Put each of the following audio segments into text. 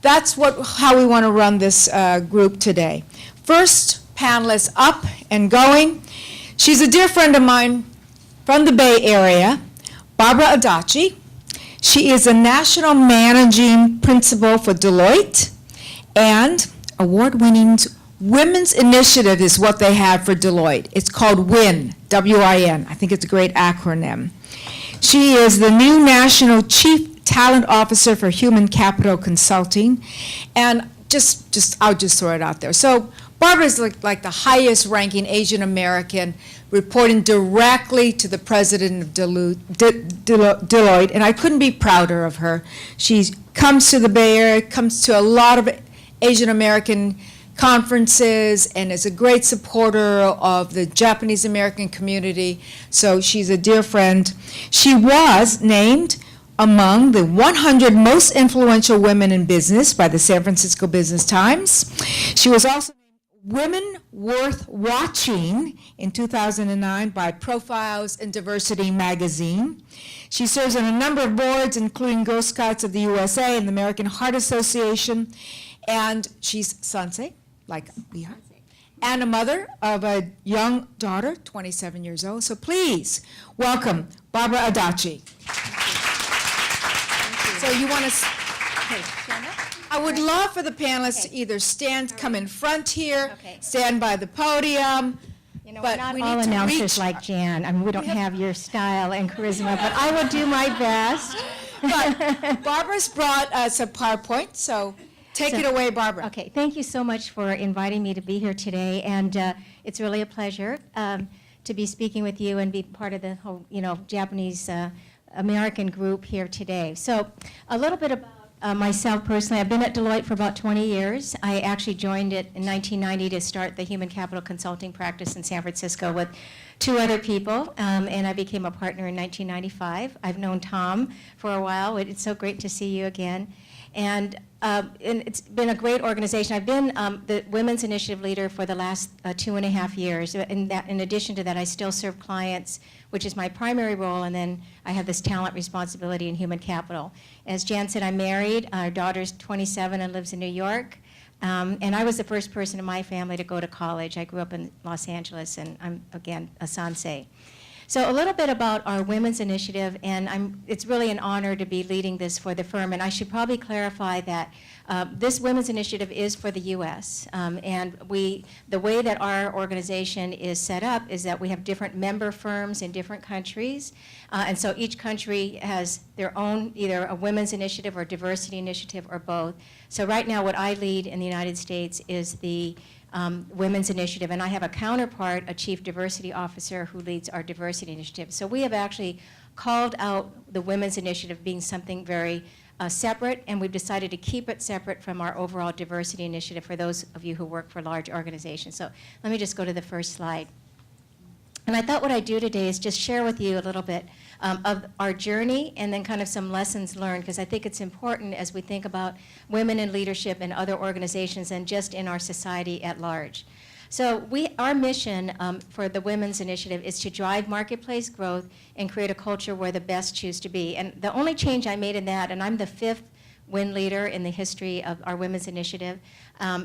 that's how we want to run this group today. First panelist up and going. She's a dear friend of mine from the Bay Area, Barbara Adachi. She is a national managing principal for Deloitte, and award-winning Women's Initiative is what they have for Deloitte. It's called WIN, W-I-N. I think it's a great acronym. She is the new National Chief Talent Officer for Human Capital Consulting, and I'll just throw it out there. So Barbara is like the highest ranking Asian American, reporting directly to the president of Deloitte, and I couldn't be prouder of her. She comes to the Bay Area, comes to a lot of Asian American conferences, and is a great supporter of the Japanese American community, so she's a dear friend. She was named among the 100 most influential women in business by the San Francisco Business Times. She was also named Women Worth Watching in 2009 by Profiles in Diversity magazine. She serves on a number of boards, including Girl Scouts of the USA and the American Heart Association, and she's Sansei, like we are, and a mother of a young daughter, 27 years old. So please welcome Barbara Adachi. So you want to, stand up? I would love for the panelists to either come in front here, stand by the podium. You know, but we're not we all need to announcers like Jan. I mean, we don't have your style and charisma, but I will do my best. But Barbara's brought us a PowerPoint, so take it away, Barbara. Okay, thank you so much for inviting me to be here today, and it's really a pleasure to be speaking with you and be part of the whole, Japanese American group here today. So a little bit about myself personally. I've been at Deloitte for about 20 years. I actually joined it in 1990 to start the human capital consulting practice in San Francisco with 2 other people, and I became a partner in 1995. I've known Tom for a while. It's so great to see you again. And it's been a great organization. I've been the Women's Initiative leader for the last 2.5 years. In addition to that, I still serve clients, which is my primary role, and then I have this talent responsibility in human capital. As Jan said, I'm married. Our daughter's 27 and lives in New York. And I was the first person in my family to go to college. I grew up in Los Angeles, and I'm, again, a Sansei. So a little bit about our Women's Initiative, and it's really an honor to be leading this for the firm. And I should probably clarify that this Women's Initiative is for the U.S. And the way that our organization is set up is that we have different member firms in different countries. And so each country has their own, either a Women's Initiative or Diversity Initiative or both. So right now what I lead in the United States is the Women's Initiative, and I have a counterpart, a Chief Diversity Officer, who leads our Diversity Initiative. So we have actually called out the Women's Initiative being something very separate, and we've decided to keep it separate from our overall Diversity Initiative for those of you who work for large organizations. So let me just go to the first slide. And I thought what I'd do today is just share with you a little bit of our journey and then kind of some lessons learned, because I think it's important as we think about women in leadership in other organizations and just in our society at large. So our mission for the Women's Initiative is to drive marketplace growth and create a culture where the best choose to be. And the only change I made in that, and I'm the 5th WIN leader in the history of our Women's Initiative,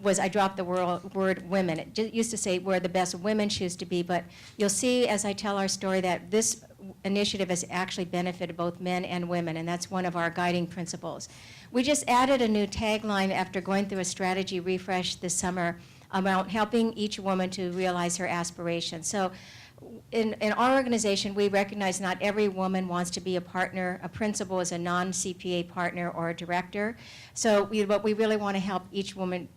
was I dropped the word women. It used to say where the best women choose to be, but you'll see as I tell our story that this initiative has actually benefited both men and women, and that's one of our guiding principles. We just added a new tagline after going through a strategy refresh this summer about helping each woman to realize her aspirations. So in our organization, we recognize not every woman wants to be a partner. A principal is a non-CPA partner or a director. So what we really want to help each woman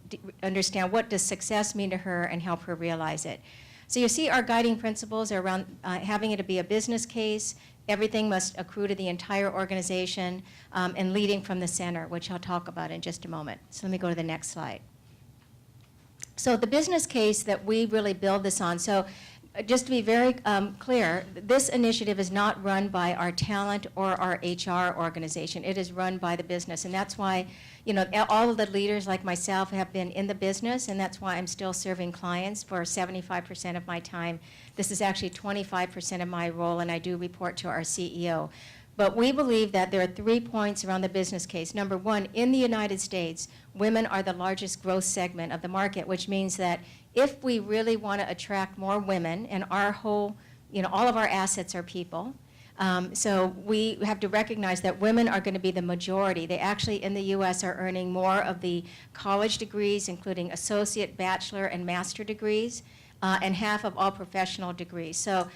understand, what does success mean to her, and help her realize it. So you see our guiding principles are around having it to be a business case. Everything must accrue to the entire organization, and leading from the center, which I'll talk about in just a moment. So let me go to the next slide. So the business case that we really build this on, so just to be very clear, this initiative is not run by our talent or our HR organization. It is run by the business, and that's why, all of the leaders like myself have been in the business, and that's why I'm still serving clients for 75% of my time. This is actually 25% of my role, and I do report to our CEO. But we believe that there are 3 points around the business case. Number one, in the United States, women are the largest growth segment of the market, which means that if we really want to attract more women, and our whole, all of our assets are people, so we have to recognize that women are going to be the majority. They actually, in the U.S., are earning more of the college degrees, including associate, bachelor, and master degrees, and half of all professional degrees. So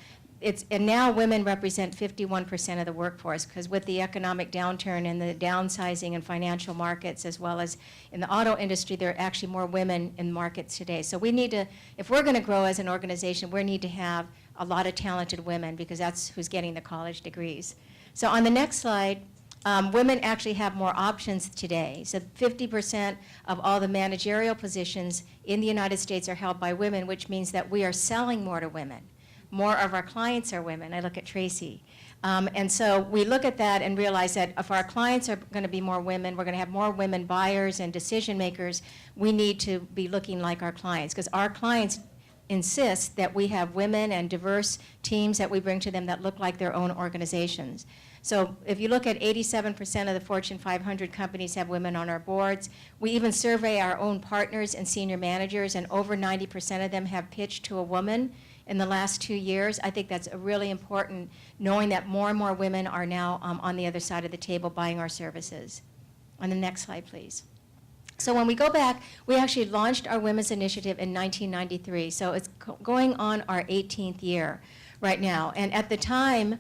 and now women represent 51% of the workforce, because with the economic downturn and the downsizing in financial markets, as well as in the auto industry, there are actually more women in markets today. So we need to, if we're going to grow as an organization, we need to have a lot of talented women, because that's who's getting the college degrees. So on the next slide, women actually have more options today. So 50% of all the managerial positions in the United States are held by women, which means that we are selling more to women. More of our clients are women. I look at Tracy. And so we look at that and realize that if our clients are going to be more women, we're going to have more women buyers and decision makers, we need to be looking like our clients, because our clients insist that we have women and diverse teams that we bring to them that look like their own organizations. So if you look at 87% of the Fortune 500 companies have women on our boards. We even survey our own partners and senior managers, and over 90% of them have pitched to a woman in the last 2 years. I think that's really important, knowing that more and more women are now on the other side of the table buying our services. On the next slide, please. So when we go back, we actually launched our Women's Initiative in 1993. So it's going on our 18th year right now. And at the time,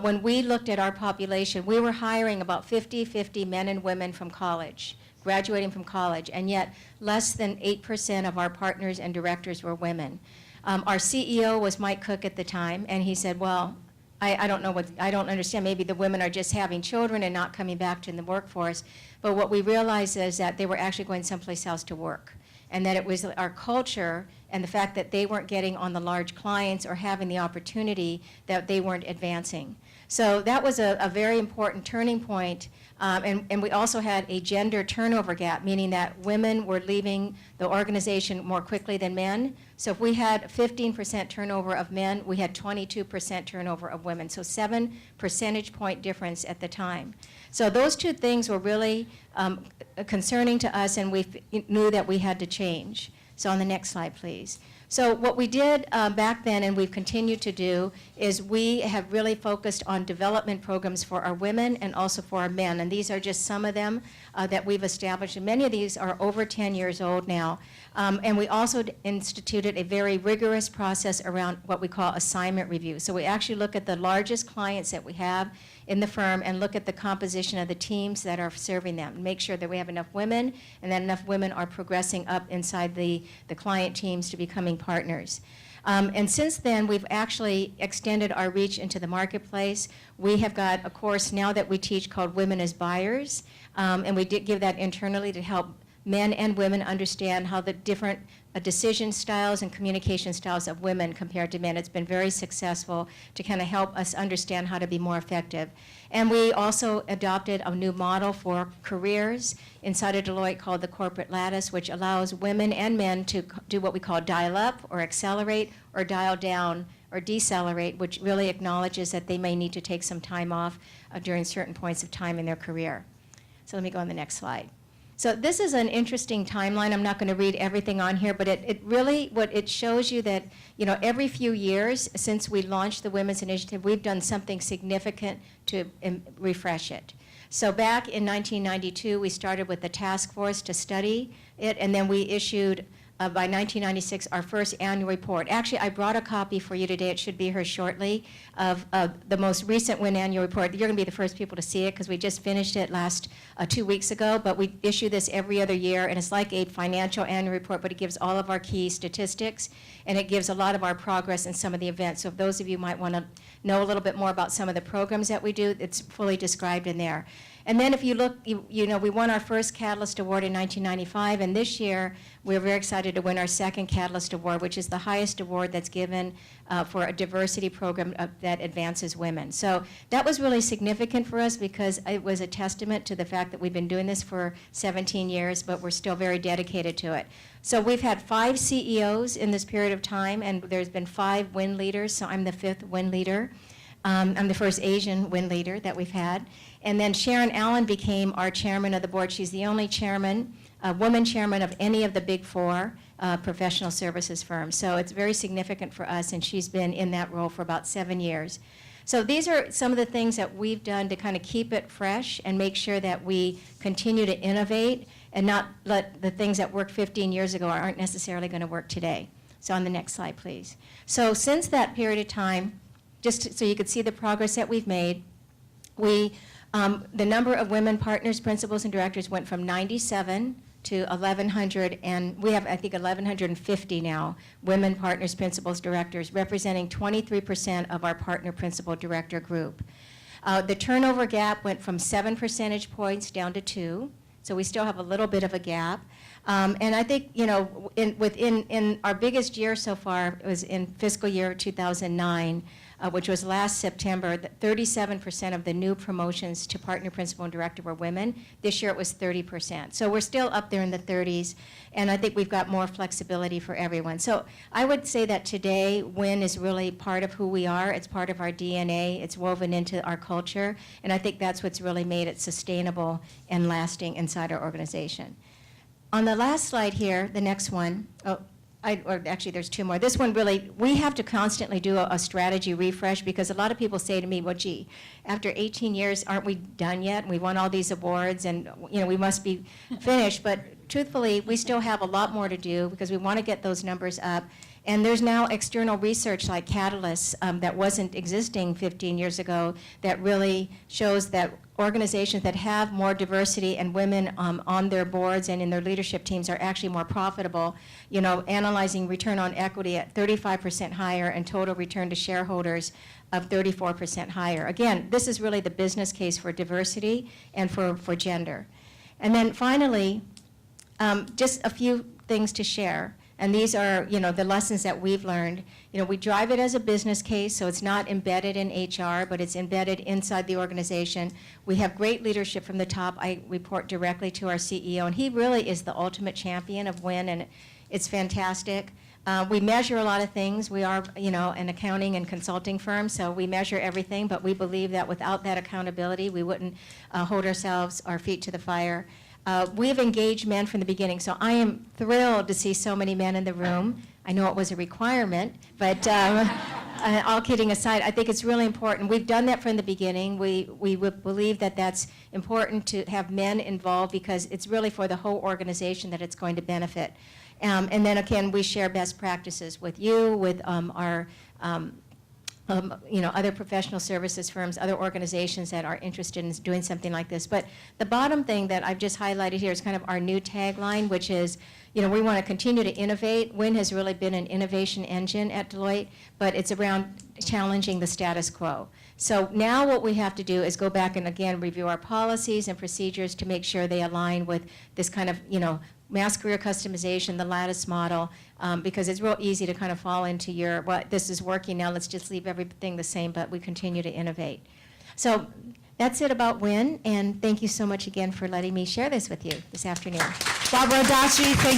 when we looked at our population, we were hiring about 50-50 men and women from college, graduating from college, and yet less than 8% of our partners and directors were women. Our CEO was Mike Cook at the time, and he said, well, I don't understand, maybe the women are just having children and not coming back to the workforce. But what we realized is that they were actually going someplace else to work, and that it was our culture and the fact that they weren't getting on the large clients or having the opportunity that they weren't advancing. So that was a very important turning point. And we also had a gender turnover gap, meaning that women were leaving the organization more quickly than men. So if we had 15% turnover of men, we had 22% turnover of women. So 7 percentage point difference at the time. So those two things were really concerning to us, and we knew that we had to change. So on the next slide, please. So what we did back then, and we've continued to do, is we have really focused on development programs for our women and also for our men. And these are just some of them that we've established. And many of these are over 10 years old now. And we also instituted a very rigorous process around what we call assignment review. So we actually look at the largest clients that we have in the firm and look at the composition of the teams that are serving them, and make sure that we have enough women and that enough women are progressing up inside the client teams to becoming partners. And since then, we've actually extended our reach into the marketplace. We have got a course now that we teach called Women as Buyers, and we did give that internally to help men and women understand how the different decision styles and communication styles of women compared to men. It's been very successful to kind of help us understand how to be more effective. And we also adopted a new model for careers inside of Deloitte called the Corporate Lattice, which allows women and men to do what we call dial up or accelerate, or dial down or decelerate, which really acknowledges that they may need to take some time off during certain points of time in their career. So let me go on the next slide. So this is an interesting timeline. I'm not going to read everything on here, but it really, what it shows you that, every few years since we launched the Women's Initiative, we've done something significant to refresh it. So back in 1992, we started with the task force to study it, and then we issued, by 1996, our first annual report. Actually, I brought a copy for you today. It should be here shortly, of the most recent WIN annual report. You're going to be the first people to see it because we just finished it 2 weeks ago, but we issue this every other year, and it's like a financial annual report, but it gives all of our key statistics, and it gives a lot of our progress in some of the events. So if those of you might want to know a little bit more about some of the programs that we do, it's fully described in there. And then if you look, we won our first Catalyst Award in 1995, and this year we're very excited to win our second Catalyst Award, which is the highest award that's given for a diversity program that advances women. So that was really significant for us because it was a testament to the fact that we've been doing this for 17 years, but we're still very dedicated to it. So we've had 5 CEOs in this period of time, and there's been 5 WIN leaders, so I'm the 5th WIN leader. I'm the first Asian WIN leader that we've had. And then Sharon Allen became our chairman of the board. She's the only chairman, woman chairman of any of the big four professional services firms. So it's very significant for us, and she's been in that role for about 7 years. So these are some of the things that we've done to kind of keep it fresh and make sure that we continue to innovate and not let the things that worked 15 years ago aren't necessarily going to work today. So on the next slide, please. So since that period of time, just so you could see the progress that we've made, the number of women partners, principals, and directors went from 97 to 1,100, and we have, I think, 1,150 now, women partners, principals, directors, representing 23% of our partner principal director group. The turnover gap went from 7 percentage points down to 2, so we still have a little bit of a gap. And I think, you know, in our biggest year so far was in fiscal year 2009, which was last September. 37% of the new promotions to partner, principal, and director were women. This year it was 30%. So we're still up there in the 30s, and I think we've got more flexibility for everyone. So I would say that today, WIN is really part of who we are. It's part of our DNA. It's woven into our culture, and I think that's what's really made it sustainable and lasting inside our organization. On the last slide here, the next one, or actually there's 2 more. This one really, we have to constantly do a strategy refresh because a lot of people say to me, well, gee, after 18 years, aren't we done yet? We won all these awards and, you know, we must be finished. But truthfully, we still have a lot more to do because we want to get those numbers up. And there's now external research like Catalyst that wasn't existing 15 years ago that really shows that organizations that have more diversity and women on their boards and in their leadership teams are actually more profitable. You know, analyzing return on equity at 35% higher and total return to shareholders of 34% higher. Again, this is really the business case for diversity and for gender. And then finally, just a few things to share. And these are, you know, the lessons that we've learned. You know, we drive it as a business case, so it's not embedded in HR, but it's embedded inside the organization. We have great leadership from the top. I report directly to our CEO, and he really is the ultimate champion of WIN, and it's fantastic. We measure a lot of things. We are, you know, an accounting and consulting firm, so we measure everything, but we believe that without that accountability, we wouldn't hold our feet to the fire. We've engaged men from the beginning, so I am thrilled to see so many men in the room. I know it was a requirement, but all kidding aside, I think it's really important. We've done that from the beginning. We believe that that's important to have men involved because it's really for the whole organization that it's going to benefit. And then again, we share best practices with you, with our you know, other professional services firms, other organizations that are interested in doing something like this. But the bottom thing that I've just highlighted here is kind of our new tagline, which is, you know, we want to continue to innovate. WIN has really been an innovation engine at Deloitte, but it's around challenging the status quo. So now what we have to do is go back and again review our policies and procedures to make sure they align with this kind of, you know, mass career customization, the lattice model, because it's real easy to kind of fall into your, well, this is working now, let's just leave everything the same, but we continue to innovate. So that's it about WIN, and thank you so much again for letting me share this with you this afternoon. Barbara Adachi, thank you.